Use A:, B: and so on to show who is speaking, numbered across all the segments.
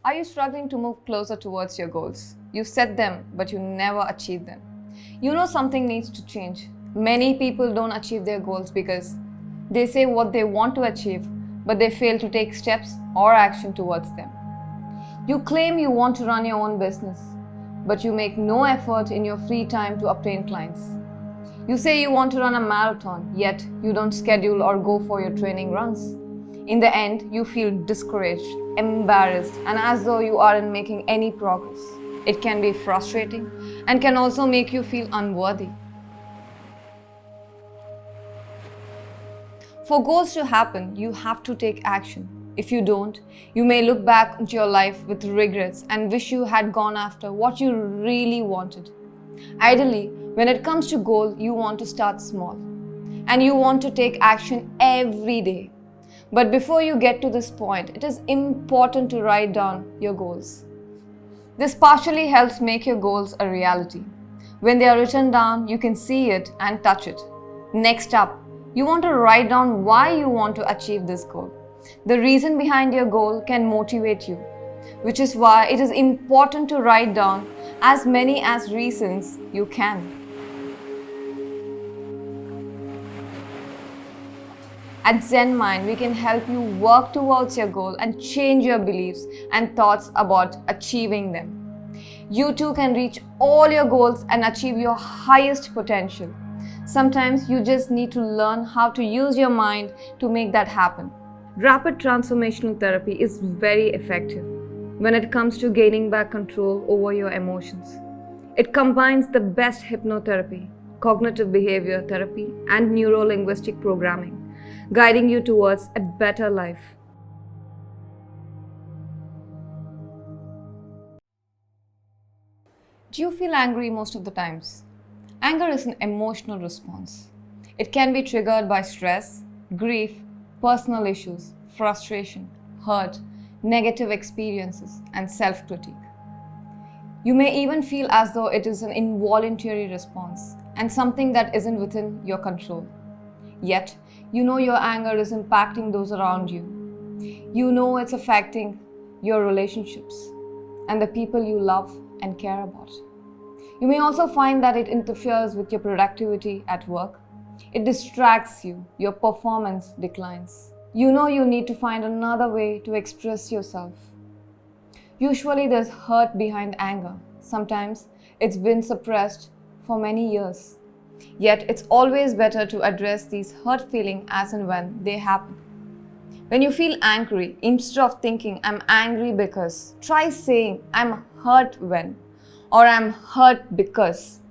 A: Are you struggling to move closer towards your goals? You set them, but you never achieve them. You know something needs to change. Many people don't achieve their goals because they say what they want to achieve, but they fail to take steps or action towards them. You claim you want to run your own business, but you make no effort in your free time to obtain clients. You say you want to run a marathon, yet you don't schedule or go for your training runs. In the end, you feel discouraged, embarrassed, and as though you aren't making any progress. It can be frustrating and can also make you feel unworthy. For goals to happen, you have to take action. If you don't, you may look back into your life with regrets and wish you had gone after what you really wanted. Ideally, when it comes to goal, you want to start small and you want to take action every day. But before you get to this point, it is important to write down your goals. This partially helps make your goals a reality. When they are written down, you can see it and touch it. Next up, you want to write down why you want to achieve this goal. The reason behind your goal can motivate you, which is why it is important to write down as many as reasons you can. At Zen Mind, we can help you work towards your goal and change your beliefs and thoughts about achieving them. You too can reach all your goals and achieve your highest potential. Sometimes you just need to learn how to use your mind to make that happen. Rapid transformational therapy is very effective when it comes to gaining back control over your emotions. It combines the best hypnotherapy, cognitive behavior therapy, and neuro-linguistic programming, guiding you towards a better life. Do you feel angry most of the times? Anger is an emotional response. It can be triggered by stress, grief, personal issues, frustration, hurt, negative experiences, and self-critique. You may even feel as though it is an involuntary response and something that isn't within your control. Yet, you know your anger is impacting those around you. You know it's affecting your relationships and the people you love and care about. You may also find that it interferes with your productivity at work. It distracts you, your performance declines. You know you need to find another way to express yourself. Usually there's hurt behind anger. Sometimes it's been suppressed for many years. Yet it's always better to address these hurt feelings as and when they happen. When you feel angry, instead of thinking I'm angry because, try saying I'm hurt when, or I'm hurt because.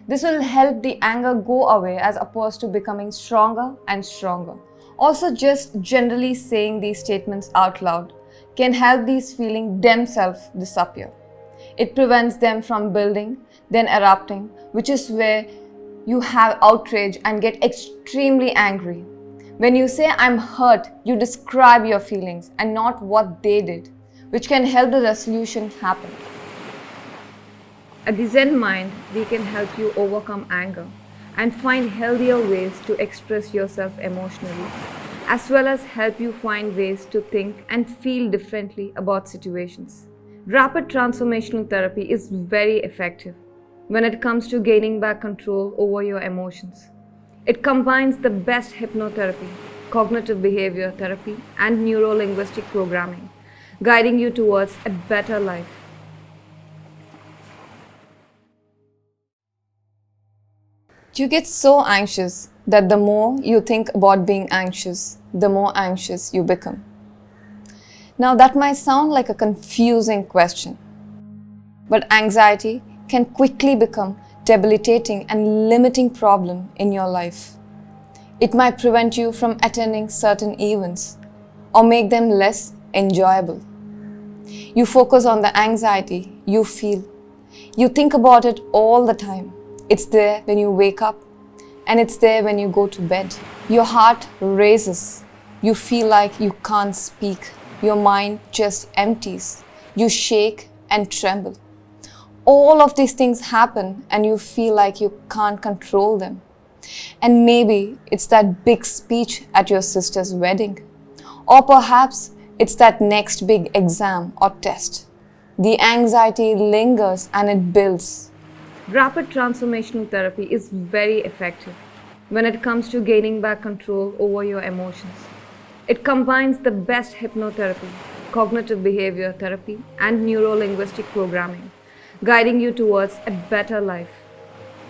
A: This will help the anger go away as opposed to becoming stronger and stronger. Also, just generally saying these statements out loud can help these feelings themselves disappear. It prevents them from building, then erupting, which is where you have outrage and get extremely angry. When you say I'm hurt, you describe your feelings and not what they did, which can help the resolution happen. At the Zen Mind, we can help you overcome anger and find healthier ways to express yourself emotionally, as well as help you find ways to think and feel differently about situations. Rapid transformational therapy is very effective when it comes to gaining back control over your emotions. It combines the best hypnotherapy, cognitive behavior therapy, and neuro-linguistic programming, guiding you towards a better life. You get so anxious that the more you think about being anxious, the more anxious you become. Now that might sound like a confusing question, but anxiety can quickly become debilitating and limiting problem in your life. It might prevent you from attending certain events or make them less enjoyable. You focus on the anxiety you feel. You think about it all the time. It's there when you wake up and it's there when you go to bed. Your heart races. You feel like you can't speak. Your mind just empties. You shake and tremble. All of these things happen and you feel like you can't control them. And maybe it's that big speech at your sister's wedding. Or perhaps it's that next big exam or test. the anxiety lingers and it builds. Rapid transformational therapy is very effective when it comes to gaining back control over your emotions. It combines the best hypnotherapy, cognitive behavior therapy, and neuro-linguistic programming, guiding you towards a better life.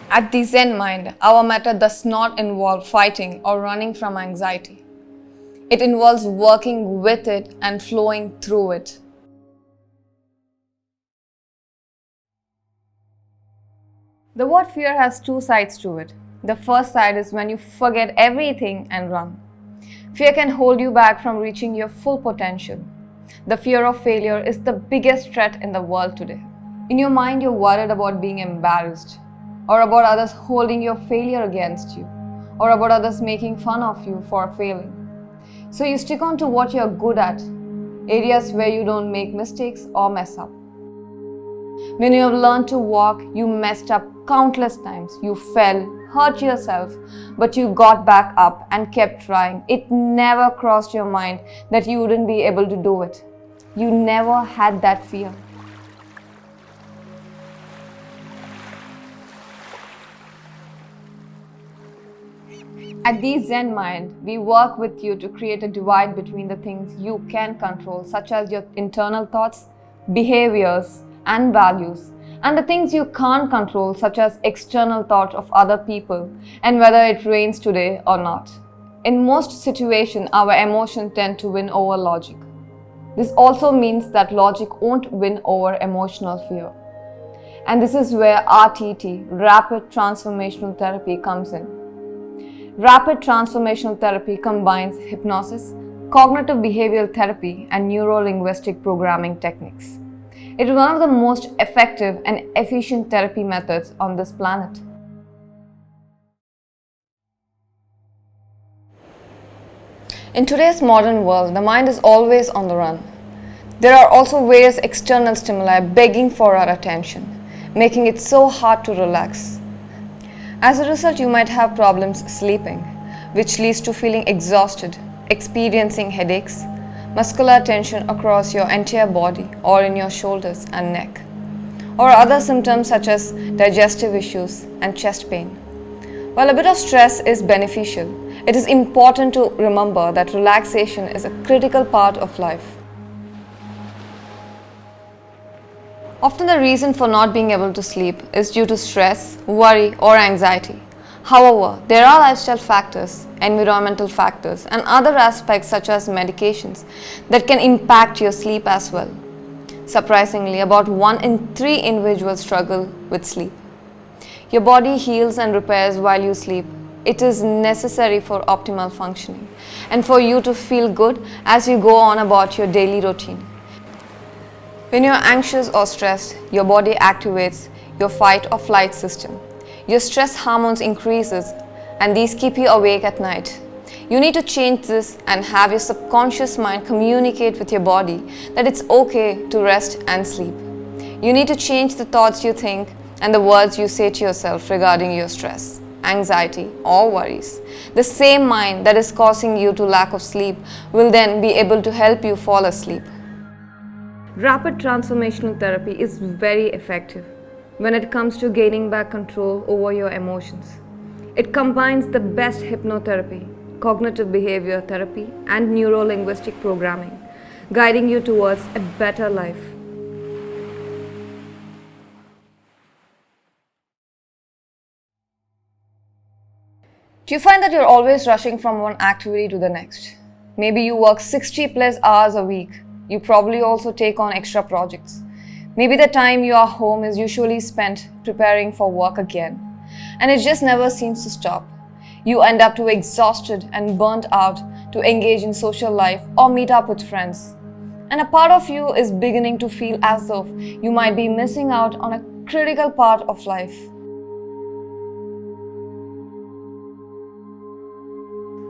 A: At the Zen Mind, our method does not involve fighting or running from anxiety. It involves working with it and flowing through it. The word fear has two sides to it. The first side is when you forget everything and run. Fear can hold you back from reaching your full potential. The fear of failure is the biggest threat in the world today. In your mind, you're worried about being embarrassed, or about others holding your failure against you, or about others making fun of you for failing. So you stick on to what you're good at, areas where you don't make mistakes or mess up. When you have learned to walk, you messed up countless times. You fell, hurt yourself, but you got back up and kept trying. It never crossed your mind that you wouldn't be able to do it. You never had that fear. At the Zen Mind, we work with you to create a divide between the things you can control, such as your internal thoughts, behaviors, and values, and the things you can't control, such as external thoughts of other people and whether it rains today or not. In most situations, our emotions tend to win over logic. This also means that logic won't win over emotional fear. And this is where RTT, Rapid Transformational Therapy, comes in. Rapid Transformational Therapy combines hypnosis, cognitive behavioral therapy, and neuro-linguistic programming techniques. It is one of the most effective and efficient therapy methods on this planet. In today's modern world, the mind is always on the run. There are also various external stimuli begging for our attention, making it so hard to relax. As a result, you might have problems sleeping, which leads to feeling exhausted, experiencing headaches, muscular tension across your entire body or in your shoulders and neck, or other symptoms such as digestive issues and chest pain. While a bit of stress is beneficial, it is important to remember that relaxation is a critical part of life. Often the reason for not being able to sleep is due to stress, worry, or anxiety. However, there are lifestyle factors, environmental factors, and other aspects such as medications that can impact your sleep as well. Surprisingly, about 1 in 3 individuals struggle with sleep. Your body heals and repairs while you sleep. It is necessary for optimal functioning and for you to feel good as you go on about your daily routine. When you're anxious or stressed, your body activates your fight or flight system. Your stress hormones increases and these keep you awake at night. You need to change this and have your subconscious mind communicate with your body that it's okay to rest and sleep. You need to change the thoughts you think and the words you say to yourself regarding your stress, anxiety, or worries. The same mind that is causing you to lack of sleep will then be able to help you fall asleep. Rapid transformational therapy is very effective when it comes to gaining back control over your emotions. It combines the best hypnotherapy, cognitive behavior therapy, and neuro-linguistic programming, guiding you towards a better life. Do you find that you're always rushing from one activity to the next? Maybe you work 60 plus hours a week. You probably also take on extra projects. Maybe the time you are home is usually spent preparing for work again, and it just never seems to stop. You end up too exhausted and burnt out to engage in social life or meet up with friends. And a part of you is beginning to feel as though you might be missing out on a critical part of life.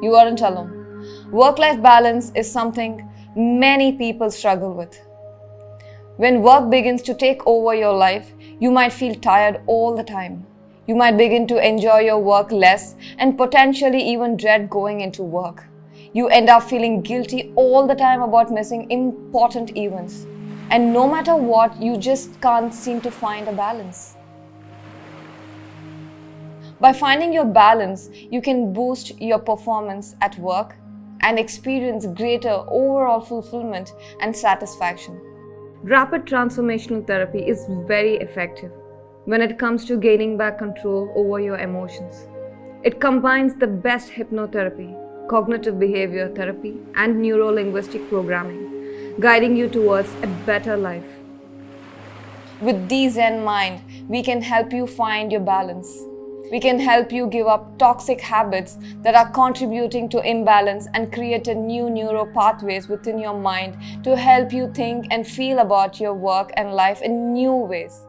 A: You aren't alone. Work-life balance is something many people struggle with. When work begins to take over your life, you might feel tired all the time. You might begin to enjoy your work less and potentially even dread going into work. You end up feeling guilty all the time about missing important events. And no matter what, you just can't seem to find a balance. By finding your balance, you can boost your performance at work and experience greater overall fulfillment and satisfaction. Rapid transformational therapy is very effective when it comes to gaining back control over your emotions. It combines the best hypnotherapy, cognitive behavior therapy, and neuro-linguistic programming, guiding you towards a better life. With these in mind, we can help you find your balance. We can help you give up toxic habits that are contributing to imbalance and create a new neural pathways within your mind to help you think and feel about your work and life in new ways.